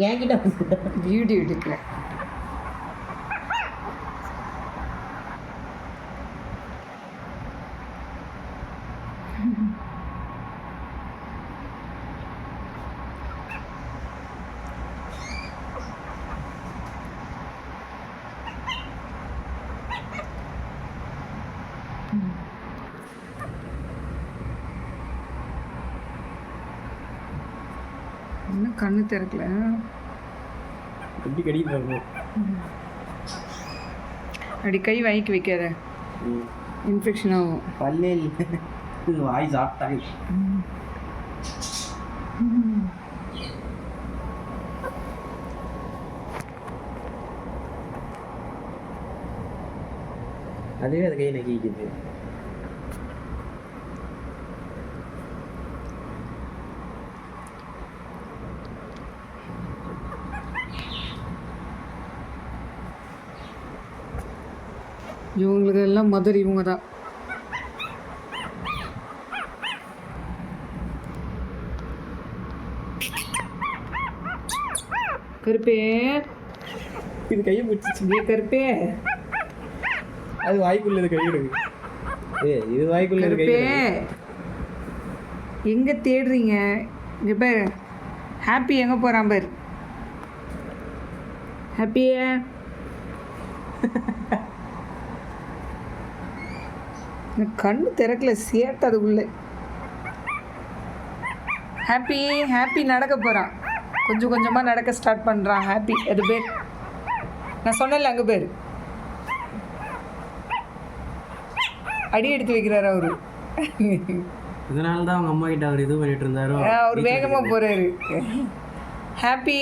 என்கிட்ட வீடியோ எடுக்கல. இன்னும் கண்ணு திறக்கல. எப்படி கடிக்கிறாங்க? அப்படி கை வாய்க்கு வைக்காத, இன்ஃபெக்ஷன் ஆகும். பல்லே வாய் சாப்பிட்டாங்க. அதுவே அது கை நக்கிக்குது. இவங்களுக்கு எல்லாம் மதர் இவங்க தான். கருப்பே, இது கையை பிடிச்சிச்சு. கருப்பே, அது வாய்க்குள்ள கை எடுக்கு. இது வாய்க்குள்ள கருப்பே எங்க தேடுறீங்க? இங்க பாரு, ஹாப்பி எங்க போறான் பாரு. ஹாப்பியே, கண்ணு திறக்கல, சேட்டை அதுக்குள்ள. ஹாப்பி ஹாப்பி நடக்க போகிறான், கொஞ்சம் கொஞ்சமாக நடக்க ஸ்டார்ட் பண்ணுறான். ஹாப்பி அது பேர். நான் சொன்னல அங்கே பேர். அடி எடுத்து வைக்கிறாரு அவரு. இதனால தான் அவங்க அம்மா கிட்ட அவர் இது பண்ணிட்டு இருந்தாரோ. அவர் வேகமாக போகிறாரு. ஹாப்பி